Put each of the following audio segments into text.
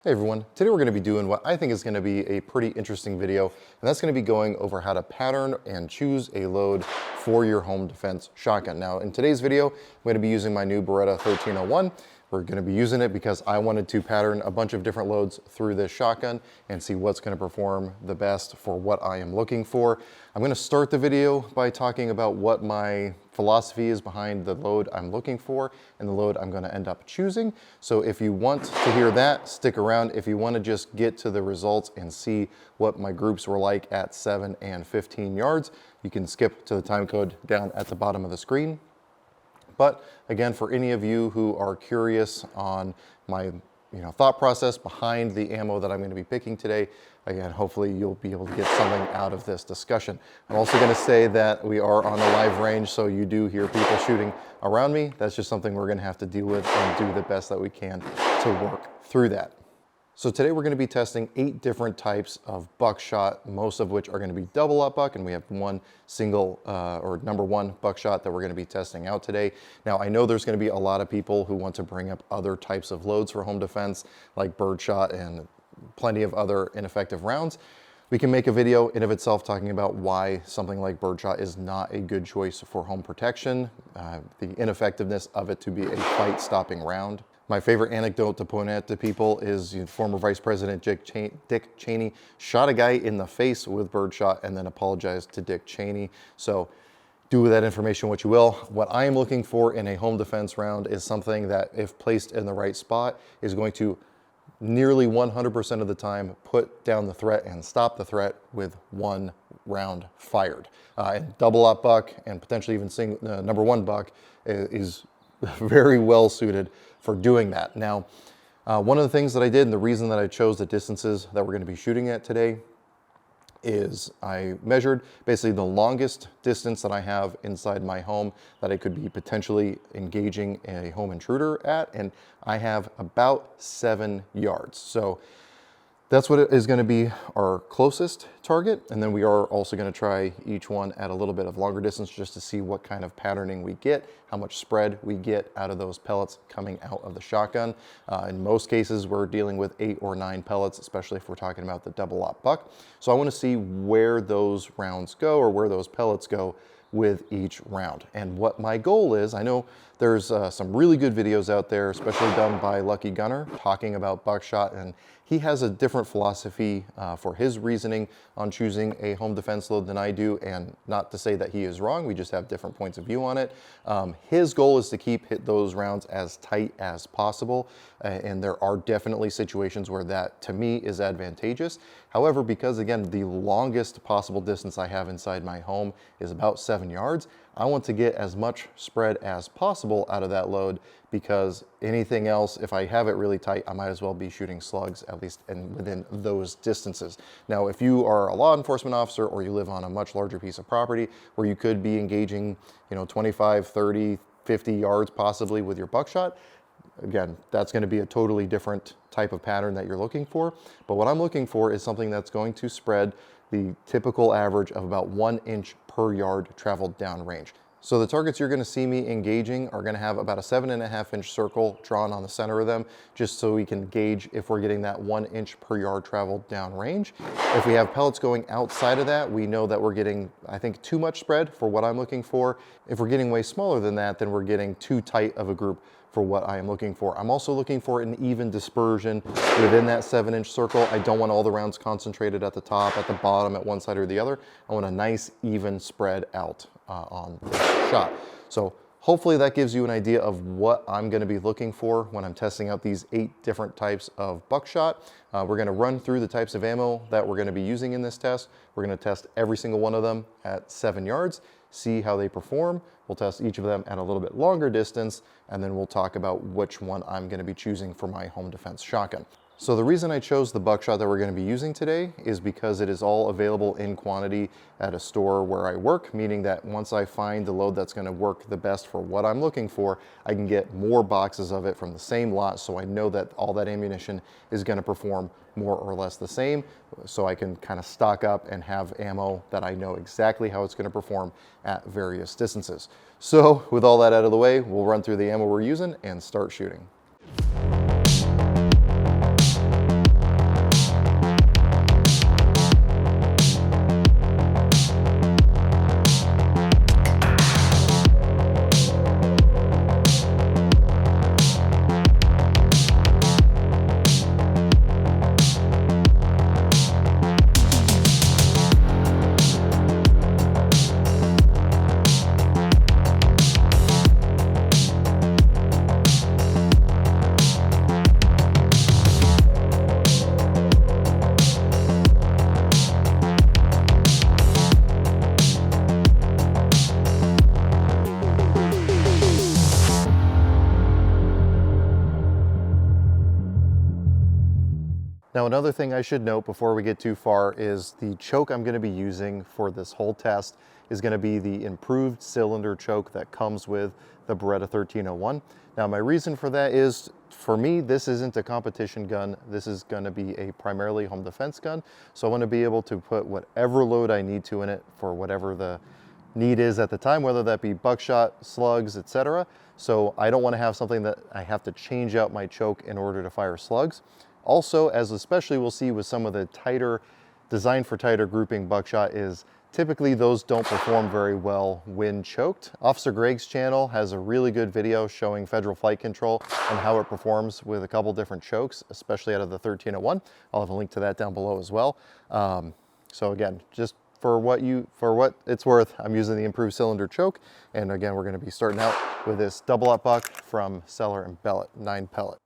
Hey everyone, today we're going to be doing what I think is going to be a pretty interesting video, and that's going to be going over how to pattern and choose a load for your home defense shotgun. Now in today's video, I'm going to be using my new Beretta 1301. We're going to be using it because I wanted to pattern a bunch of different loads through this shotgun and see what's going to perform the best for what I am looking for. I'm going to start the video by talking about what my philosophy is behind the load I'm looking for and the load I'm going to end up choosing. So if you want to hear that, stick around. If you want to just get to the results and see what my groups were like at 7 and 15 yards, you can skip to the time code down at the bottom of the screen. But again, for any of you who are curious on my thought process behind the ammo that I'm going to be picking today, again, hopefully you'll be able to get something out of this discussion. I'm also going to say that we are on a live range, so you do hear people shooting around me. That's just something we're going to have to deal with and do the best that we can to work through that. So today we're going to be testing 8 different types of buckshot, most of which are going to be double up buck, and we have one single or number 1 buckshot that we're going to be testing out today. Now I know there's going to be a lot of people who want to bring up other types of loads for home defense, like birdshot and plenty of other ineffective rounds. We can make a video in of itself talking about why something like birdshot is not a good choice for home protection, the ineffectiveness of it to be a fight-stopping round. My favorite anecdote to point out to people is former Vice President Dick Cheney shot a guy in the face with birdshot and then apologized to Dick Cheney. So do with that information what you will. What I am looking for in a home defense round is something that, if placed in the right spot, is going to nearly 100% of the time put down the threat and stop the threat with one round fired. And double up buck and potentially even number 1 buck is very well suited for doing that. Now, one of the things that I did, and the reason that I chose the distances that we're going to be shooting at today, is I measured basically the longest distance that I have inside my home that I could be potentially engaging a home intruder at, and I have about 7 yards. So that's what is going to be our closest target, and then we are also going to try each one at a little bit of longer distance just to see what kind of patterning we get, how much spread we get out of those pellets coming out of the shotgun. In most cases, we're dealing with 8 or 9 pellets, especially if we're talking about the double op buck. So I want to see where those rounds go, or where those pellets go with each round. And what my goal is, I know there's some really good videos out there, especially done by Lucky Gunner, talking about buckshot, and he has a different philosophy for his reasoning on choosing a home defense load than I do, and not to say that he is wrong, we just have different points of view on it. His goal is to keep those rounds as tight as possible, and there are definitely situations where that, to me, is advantageous. However, because again, the longest possible distance I have inside my home is about 7 yards, I want to get as much spread as possible out of that load, because anything else, if I have it really tight, I might as well be shooting slugs, at least within those distances. Now, if you are a law enforcement officer or you live on a much larger piece of property where you could be engaging 25, 30, 50 yards possibly with your buckshot, again, that's going to be a totally different type of pattern that you're looking for. But what I'm looking for is something that's going to spread the typical average of about 1 inch per yard traveled downrange. So the targets you're going to see me engaging are going to have about a 7.5 inch circle drawn on the center of them, just so we can gauge if we're getting that 1 inch per yard traveled downrange. If we have pellets going outside of that, we know that we're getting, I think, too much spread for what I'm looking for. If we're getting way smaller than that, then we're getting too tight of a group for what I am looking for. I'm also looking for an even dispersion within that 7 inch circle. I don't want all the rounds concentrated at the top, at the bottom, at one side or the other. I want a nice even spread out on the shot. So hopefully that gives you an idea of what I'm going to be looking for when I'm testing out these 8 different types of buckshot. We're going to run through the types of ammo that we're going to be using in this test. We're going to test every single one of them at 7 yards, see how they perform. We'll test each of them at a little bit longer distance, and then we'll talk about which one I'm going to be choosing for my home defense shotgun. So the reason I chose the buckshot that we're going to be using today is because it is all available in quantity at a store where I work, meaning that once I find the load that's going to work the best for what I'm looking for, I can get more boxes of it from the same lot, so I know that all that ammunition is going to perform more or less the same, so I can kind of stock up and have ammo that I know exactly how it's going to perform at various distances. So with all that out of the way, we'll run through the ammo we're using and start shooting. Now, another thing I should note before we get too far is the choke I'm going to be using for this whole test is going to be the improved cylinder choke that comes with the Beretta 1301. Now, my reason for that is, for me, this isn't a competition gun. This is going to be a primarily home defense gun. So I want to be able to put whatever load I need to in it for whatever the need is at the time, whether that be buckshot, slugs, etc. So I don't want to have something that I have to change out my choke in order to fire slugs. Also, as especially we'll see with some of the tighter, designed for tighter grouping buckshot, is typically those don't perform very well when choked. Officer Greg's channel has a really good video showing Federal Flight Control and how it performs with a couple different chokes, especially out of the 1301. I'll have a link to that down below as well. So again, just for what it's worth, I'm using the improved cylinder choke. And again, we're going to be starting out with this double-up buck from Cellar and Bellet 9 pellet.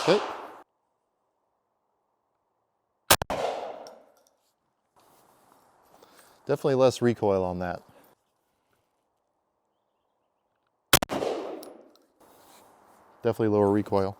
Okay. Definitely less recoil on that. Definitely lower recoil.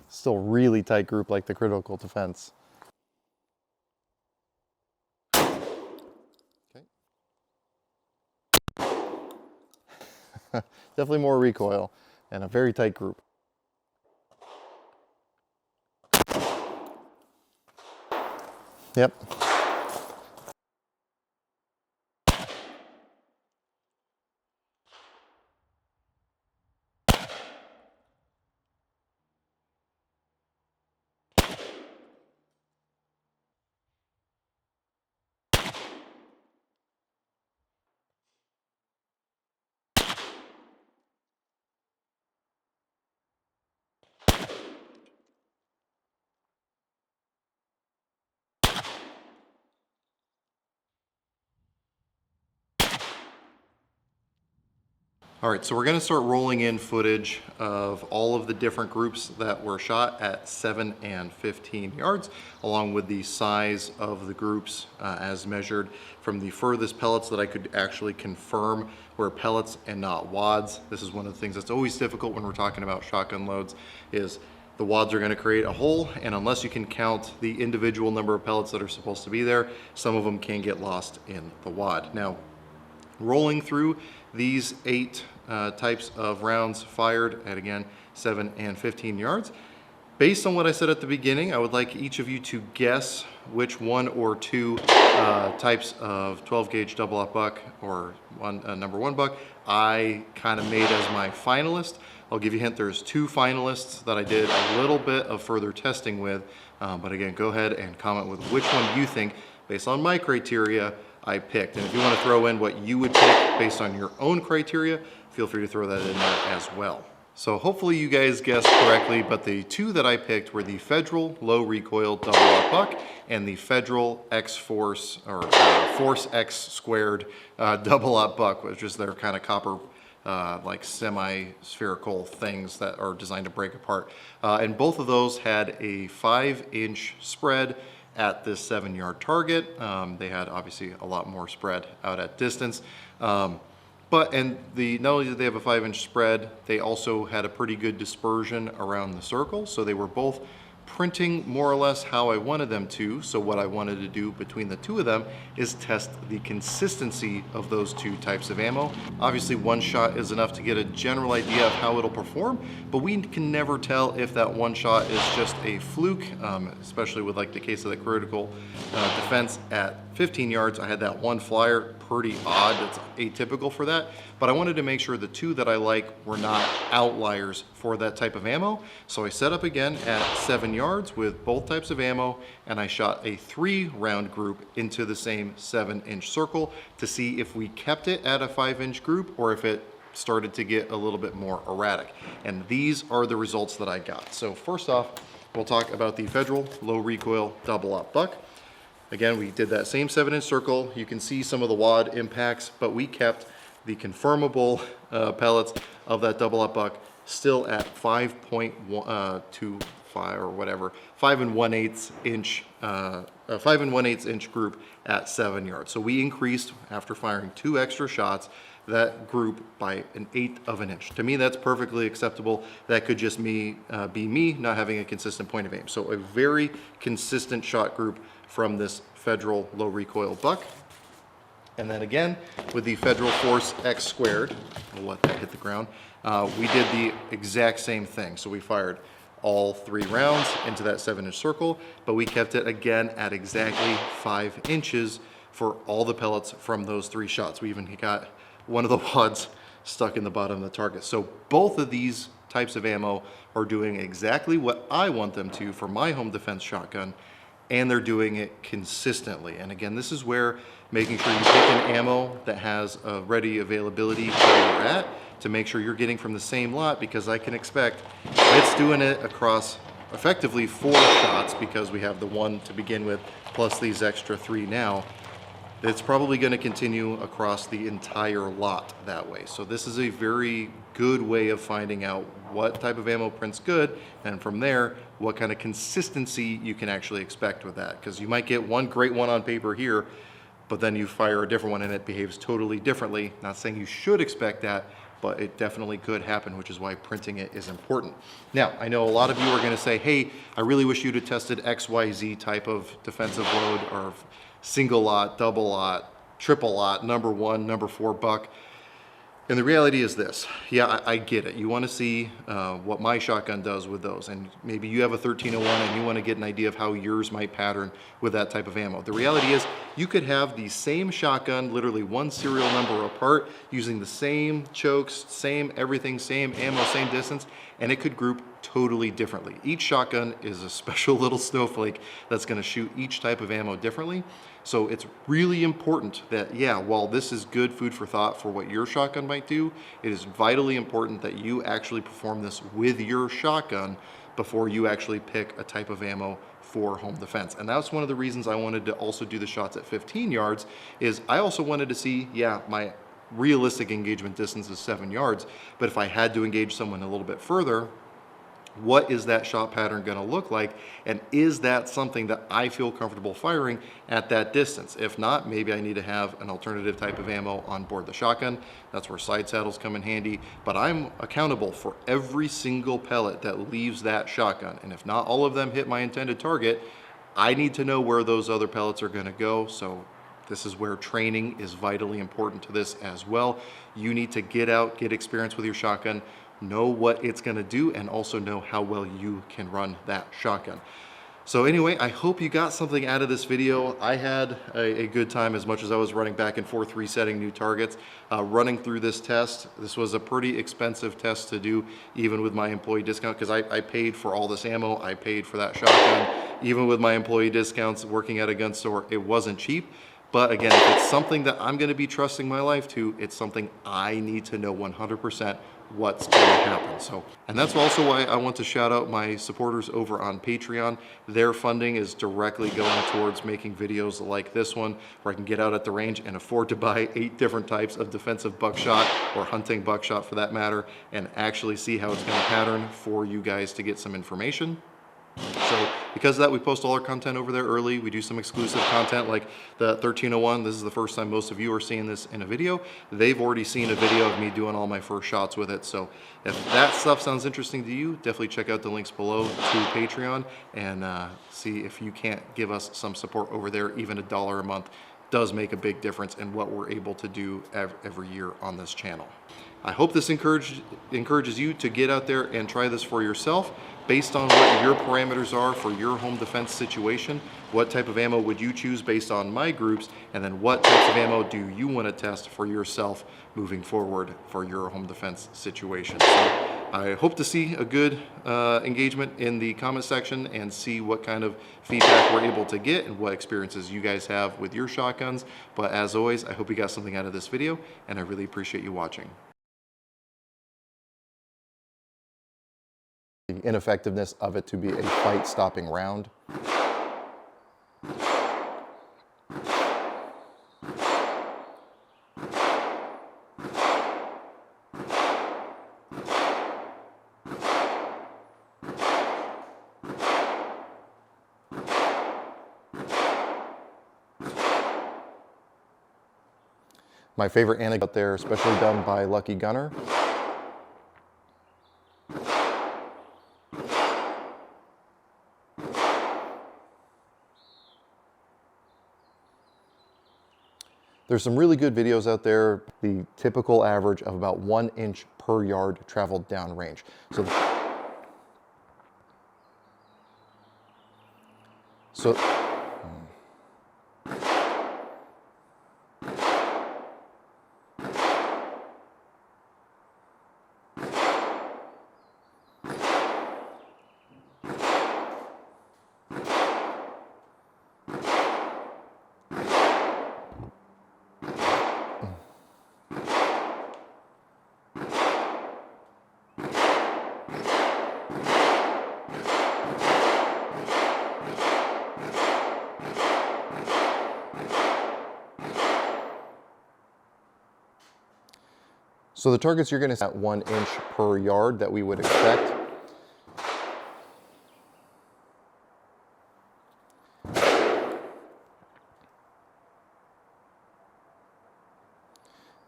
Still really tight group like the critical defense. Okay. Definitely more recoil and a very tight group. Yep. All right, so we're gonna start rolling in footage of all of the different groups that were shot at 7 and 15 yards, along with the size of the groups as measured from the furthest pellets that I could actually confirm were pellets and not wads. This is one of the things that's always difficult when we're talking about shotgun loads, is the wads are gonna create a hole, and unless you can count the individual number of pellets that are supposed to be there, some of them can get lost in the wad. Now, rolling through these 8 types of rounds fired at, again, 7 and 15 yards. Based on what I said at the beginning, I would like each of you to guess which 1 or 2 types of 12 gauge double-up buck or number 1 buck I kind of made as my finalist. I'll give you a hint, there's 2 finalists that I did a little bit of further testing with, but again, go ahead and comment with which one you think, based on my criteria, I picked. And if you want to throw in what you would pick based on your own criteria, feel free to throw that in there as well. So hopefully you guys guessed correctly, but the 2 that I picked were the Federal low recoil double-up buck and the Federal X-Force or Force X squared double-up buck, which is their kind of copper like semi-spherical things that are designed to break apart. And both of those had a 5-inch spread at this 7-yard target. They had obviously a lot more spread out at distance. Not only did they have a 5-inch spread, they also had a pretty good dispersion around the circle. So they were both printing more or less how I wanted them to. So what I wanted to do between the 2 of them is test the consistency of those 2 types of ammo. Obviously, 1 shot is enough to get a general idea of how it'll perform, but we can never tell if that 1 shot is just a fluke, especially with like the case of the critical defense at 15 yards. I had that 1 flyer, pretty odd, it's atypical for that, but I wanted to make sure the 2 that I like were not outliers for that type of ammo. So I set up again at 7 yards with both types of ammo, and I shot a 3-round group into the same 7-inch circle to see if we kept it at a 5-inch group or if it started to get a little bit more erratic. And these are the results that I got. So first off, we'll talk about the Federal low recoil double-up buck. Again, we did that same 7-inch circle. You can see some of the wad impacts, but we kept the confirmable pellets of that double-up buck still at 5.1 to 5 1/8 inch group at 7 yards. So we increased, after firing 2 extra shots, that group by 1/8 of an inch. To me, that's perfectly acceptable. That could just be me not having a consistent point of aim. So a very consistent shot group from this Federal low recoil buck. And then again, with the Federal Force X squared, we'll let that hit the ground, we did the exact same thing. So we fired all 3 rounds into that 7-inch circle, but we kept it again at exactly 5 inches for all the pellets from those 3 shots. We even got one of the wads stuck in the bottom of the target. So both of these types of ammo are doing exactly what I want them to for my home defense shotgun, and they're doing it consistently. And again, this is where making sure you pick an ammo that has a ready availability where you're at to make sure you're getting from the same lot, because I can expect it's doing it across effectively 4 shots, because we have the 1 to begin with plus these extra 3 now. It's probably going to continue across the entire lot that way. So this is a very good way of finding out what type of ammo prints good, and from there, what kind of consistency you can actually expect with that. Because you might get one great one on paper here, but then you fire a different one and it behaves totally differently. Not saying you should expect that, but it definitely could happen, which is why printing it is important. Now, I know a lot of you are going to say, hey, I really wish you'd have tested XYZ type of defensive load, or single lot, double lot, triple lot, number 1, number 4 buck. And the reality is this. Yeah, I get it. You want to see what my shotgun does with those. And maybe you have a 1301 and you want to get an idea of how yours might pattern with that type of ammo. The reality is you could have the same shotgun, literally 1 serial number apart, using the same chokes, same everything, same ammo, same distance, and it could group totally differently. Each shotgun is a special little snowflake that's going to shoot each type of ammo differently. So it's really important that, yeah, while this is good food for thought for what your shotgun might do, it is vitally important that you actually perform this with your shotgun before you actually pick a type of ammo for home defense. And that's one of the reasons I wanted to also do the shots at 15 yards, is I also wanted to see, yeah, my realistic engagement distance is 7 yards, but if I had to engage someone a little bit further, what is that shot pattern going to look like, and is that something that I feel comfortable firing at that distance? If not, maybe I need to have an alternative type of ammo on board the shotgun. That's where side saddles come in handy, but I'm accountable for every single pellet that leaves that shotgun, and if not all of them hit my intended target, I need to know where those other pellets are going to go. So this is where training is vitally important to this as well. You need to get out, get experience with your shotgun, know what it's going to do, and also know how well you can run that shotgun. So anyway, I hope you got something out of this video. I had a good time, as much as I was running back and forth resetting new targets. Running through this test, this was a pretty expensive test to do, even with my employee discount, because I paid for all this ammo, I paid for that shotgun. Even with my employee discounts working at a gun store, it wasn't cheap. But again, if it's something that I'm going to be trusting my life to, it's something I need to know 100% what's going to happen. So, and that's also why I want to shout out my supporters over on Patreon. Their funding is directly going towards making videos like this one, where I can get out at the range and afford to buy 8 different types of defensive buckshot, or hunting buckshot for that matter, and actually see how it's going to pattern for you guys to get some information. So because of that, we post all our content over there early. We do some exclusive content like the 1301. This is the first time most of you are seeing this in a video. They've already seen a video of me doing all my first shots with it. So if that stuff sounds interesting to you, definitely check out the links below to Patreon and see if you can't give us some support over there. Even $1 a month does make a big difference in what we're able to do every year on this channel. I hope this encourages you to get out there and try this for yourself based on what your parameters are for your home defense situation. What type of ammo would you choose based on my groups, and then what types of ammo do you want to test for yourself moving forward for your home defense situation. So I hope to see a good engagement in the comment section and see what kind of feedback we're able to get and what experiences you guys have with your shotguns. But as always, I hope you got something out of this video, and I really appreciate you watching. The ineffectiveness of it to be a fight-stopping round. My favorite anecdote there, especially done by Lucky Gunner. There's some really good videos out there, the typical average of about 1 inch per yard traveled downrange. So So the targets you're going to set at 1 inch per yard that we would expect.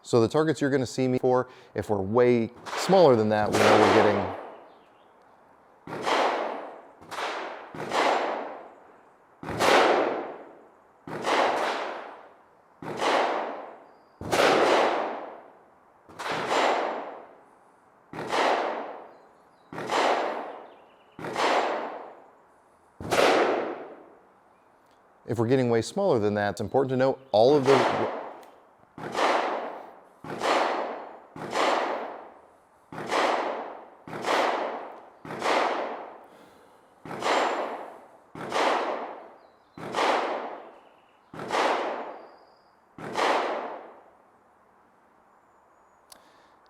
So the targets you're going to see me for, if we're way smaller than that, we know we're getting If we're getting way smaller than that, it's important to note all of the...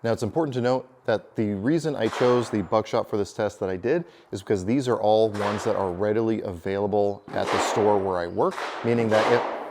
Now it's important to note that the reason I chose the buckshot for this test that I did is because these are all ones that are readily available at the store where I work, meaning that if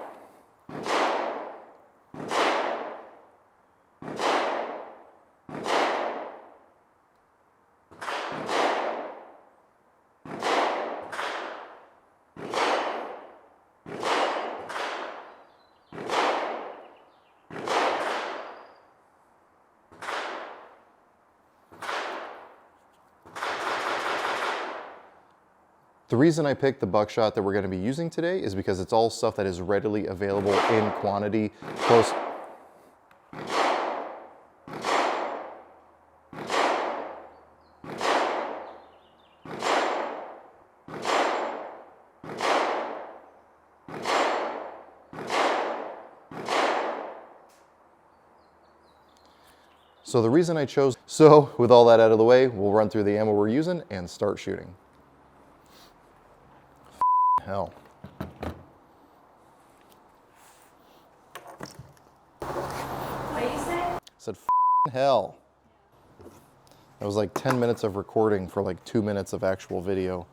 the reason I picked the buckshot that we're going to be using today is because it's all stuff that is readily available in quantity close. So the reason I chose, so with all that out of the way, we'll run through the ammo we're using and start shooting. Hell. What you say? I said hell. That was like 10 minutes of recording for like 2 minutes of actual video.